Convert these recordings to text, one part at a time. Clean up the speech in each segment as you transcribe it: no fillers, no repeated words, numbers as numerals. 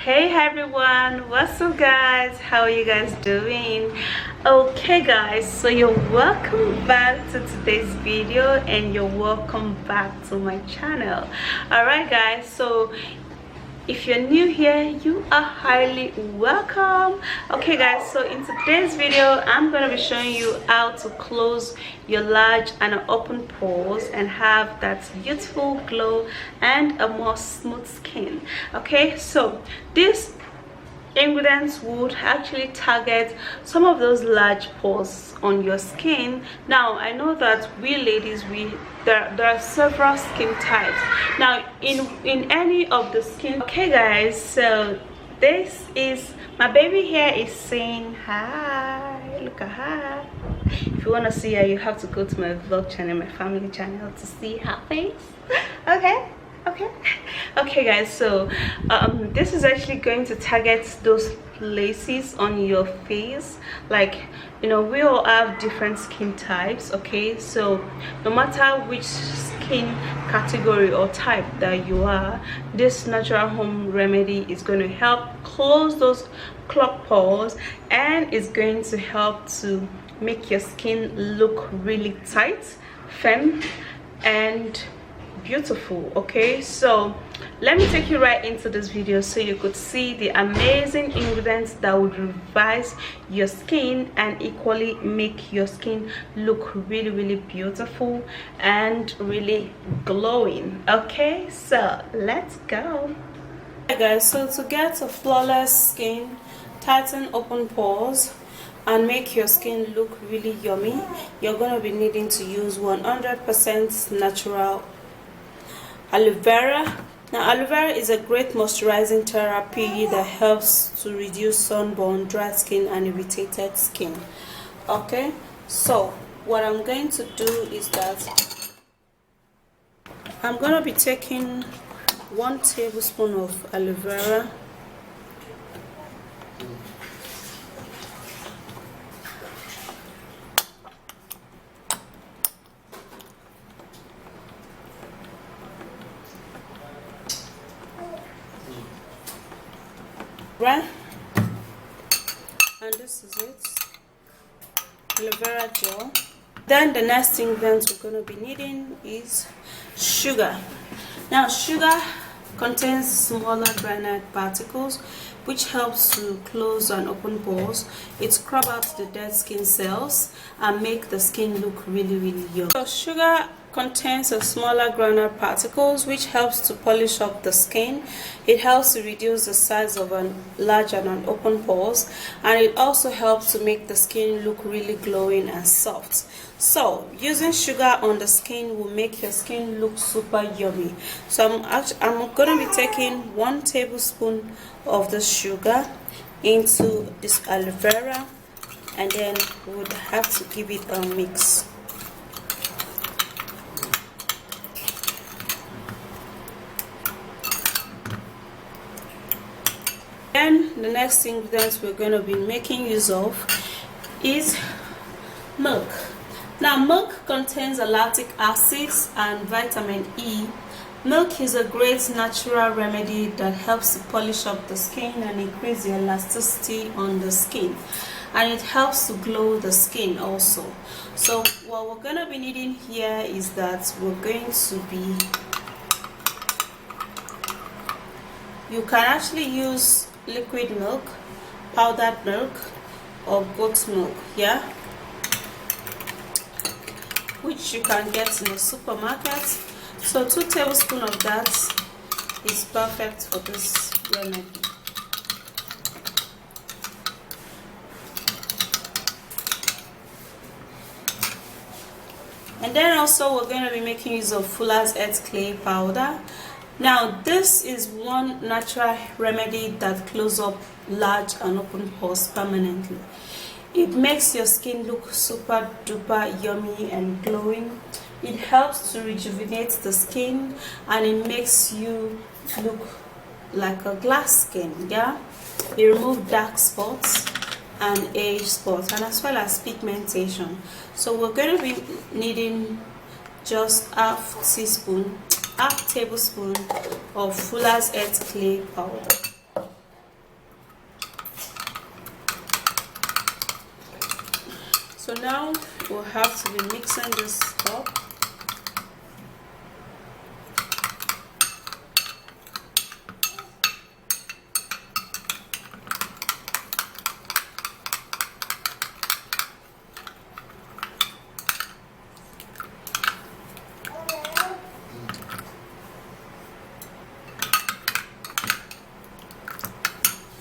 Hey everyone, what's up guys? How are you guys doing? Okay guys, so you're welcome back to today's video and you're welcome back to my channel. Alright guys, so if you're new here, you are highly welcome. Okay guys, so in today's video I'm going to be showing you how to close your large and open pores and have that youthful glow and a more smooth skin. Okay, so this ingredients would actually target some of those large pores on your skin. Now I know that we ladies, there are several skin types. Now in any of the skin. Okay guys, so this is my baby here is saying hi. Look at her. If you want to see her, you have to go to my vlog channel, my family channel, to see her face. Okay guys, so this is actually going to target those places on your face. Like, you know, we all have different skin types. Okay, so no matter which skin category or type that you are, this natural home remedy is going to help close those clogged pores and is going to help to make your skin look really tight, firm and beautiful. Okay, so let me take you right into this video so you could see the amazing ingredients that would revise your skin and equally make your skin look really beautiful and really glowing. Okay, so let's go. Hey guys, so to get a flawless skin, tighten open pores and make your skin look really yummy, you're going to be needing to use 100% natural aloe vera. Now aloe vera is a great moisturizing therapy that helps to reduce sunburn, dry skin and irritated skin. Okay, so what I'm going to do is that I'm going to be taking 1 tablespoon of aloe vera, right, and this is it, aloe vera gel. Then the next ingredient we're going to be needing is sugar. Now sugar contains smaller granite particles which helps to close and open pores. It scrub out the dead skin cells and make the skin look really young. So sugar contains a smaller granite particles which helps to polish up the skin. It helps to reduce the size of an large and an open pores, and it also helps to make the skin look really glowing and soft. So using sugar on the skin will make your skin look super yummy. So I'm going to be taking 1 tablespoon of the sugar into this aloe vera, and then we would have to give it a mix. Then the next ingredients we're going to be making use of is milk. Now milk contains lactic acid and vitamin E. Milk is a great natural remedy that helps to polish up the skin and increase the elasticity on the skin, and it helps to glow the skin also. So what we're going to be needing here is that we're going to be, you can actually use liquid milk, powdered milk or goat milk, yeah, which you can get in the supermarket. So 2 tablespoons of that is perfect for this remedy. And then also we're going to be making use of Fuller's Earth clay powder. Now this is one natural remedy that closes up large and open pores permanently. It makes your skin look super duper yummy and glowing. It helps to rejuvenate the skin and it makes you look like a glass skin, yeah. It removes dark spots and age spots, and as well as pigmentation. So we're going to be needing just half tablespoon of Fuller's Earth clay powder. now we'll have to be mixing this up.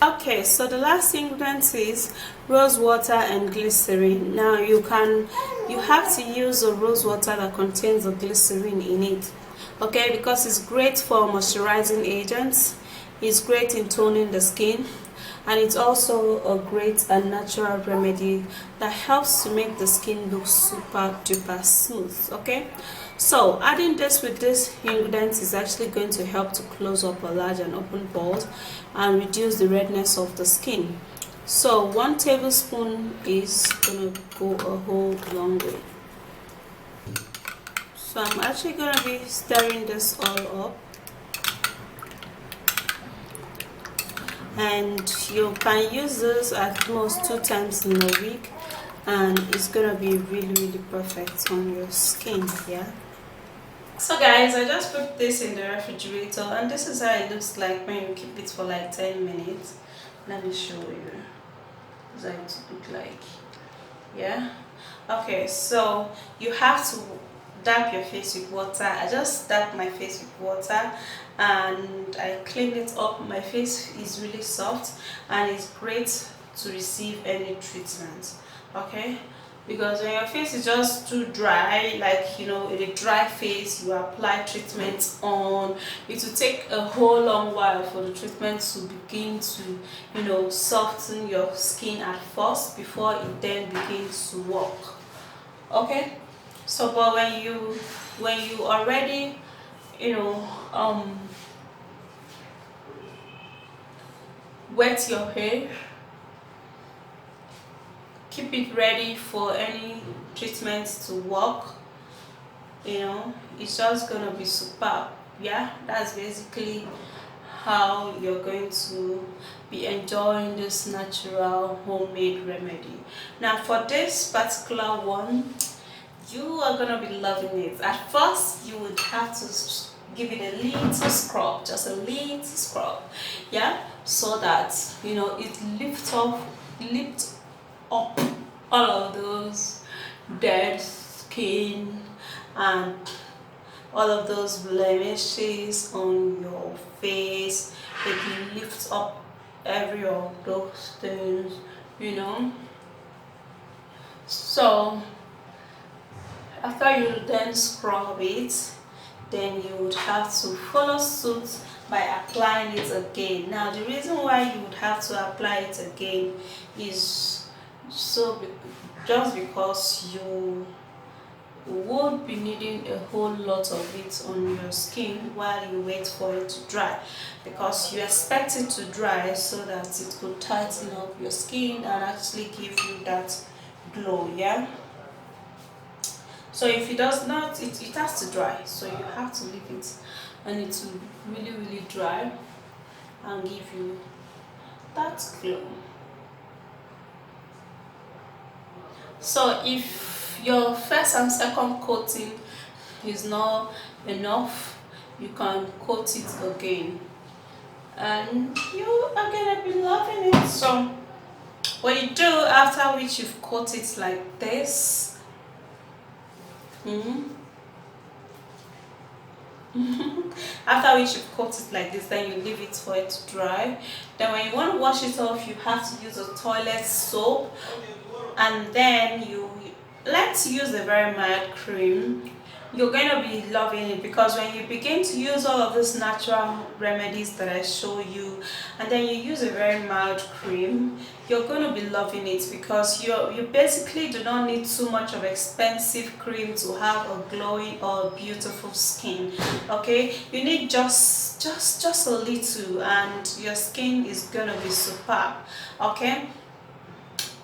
Okay, so the last ingredient is rose water and glycerin. Now you have to use a rose water that contains the glycerin in it, okay, because it's great for moisturizing agents, it's great in toning the skin, and it's also a great and natural remedy that helps to make the skin look super duper smooth. Okay, so adding this with this ingredient is actually going to help to close up a large and open pores and reduce the redness of the skin. So 1 tablespoon is gonna go a whole long way. So I'm actually gonna be stirring this all up, and you can use this at most 2 times in a week, and it's gonna be really perfect on your skin. Yeah, so guys, I just put this in the refrigerator, and this is how it looks like when you keep it for like 10 minutes. Let me show you. This is how it looks like. Yeah, okay, so you have to dab your face with water. I just dab my face with water and I clean it up. My face is really soft and it's great to receive any treatment, okay, because when your face is just too dry, like, you know, in a dry face, you apply treatment on, it will take a whole long while for the treatment to begin to, you know, soften your skin at first before it then begins to work. Okay, so but when you already, you know, wet your hair, keep it ready for any treatment to work, you know, it's just gonna be superb. Yeah, that's basically how you're going to be enjoying this natural homemade remedy. Now for this particular one, you are gonna be loving it. At first you would have to give it a little scrub, just a little scrub, yeah, so that, you know, it lifts up all of those dead skin and all of those blemishes on your face. It lifts up every of those things, you know. So after you then scrub it, then you would have to follow suit by applying it again. Now the reason why you would have to apply it again is just because you would be needing a whole lot of it on your skin while you wait for it to dry, because you expect it to dry so that it could tighten up your skin and actually give you that glow. Yeah, so if it does not, it has to dry, so you have to leave it and it will really dry and give you that glow. So if your first and second coating is not enough, you can coat it again and you are gonna be loving it. So what you do after which you've coated it like this, after which you've coated it like this, then you leave it for it to dry. Then when you want to wash it off, you have to use a toilet soap, and then you let's use a very mild cream. You're going to be loving it, because when you begin to use all of these natural remedies that I show you, and then you use a very mild cream, you're going to be loving it, because you basically do not need too much of expensive cream to have a glowing or beautiful skin. Okay, you need just a little and your skin is going to be superb. Okay,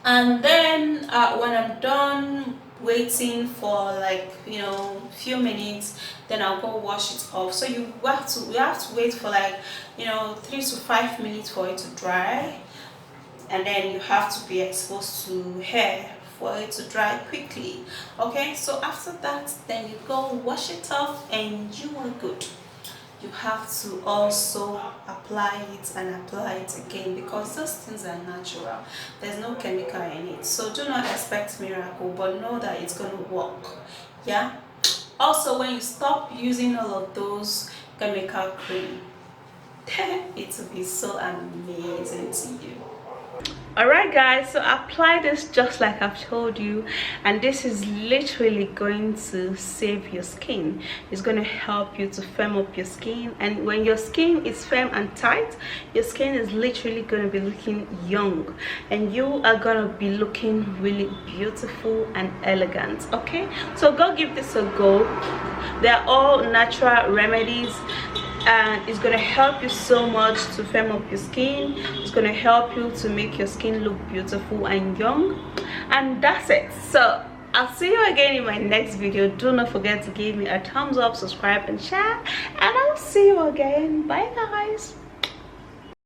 and then when I'm done waiting for, like, you know, few minutes, then I'll go wash it off. So you have to wait for, like, you know, 3 to 5 minutes for it to dry, and then you have to be exposed to hair for it to dry quickly. Okay, so after that, then you go wash it off and you are good. You have to also apply it and apply it again, because those things are natural. There's no chemical in it, so do not expect miracle, but know that it's going to work. Yeah. Also, when you stop using all of those chemical cream, it will be so amazing to you. Alright guys, so apply this just like I've told you, and this is literally going to save your skin. It's going to help you to firm up your skin, and when your skin is firm and tight, your skin is literally going to be looking young, and you are going to be looking really beautiful and elegant. Okay, so go give this a go. They're all natural remedies, and it's going to help you so much to firm up your skin. It's going to help you to make your skin look beautiful and young, and that's it. So I'll see you again in my next video. Do not forget to give me a thumbs up, subscribe and share, and I'll see you again. Bye guys.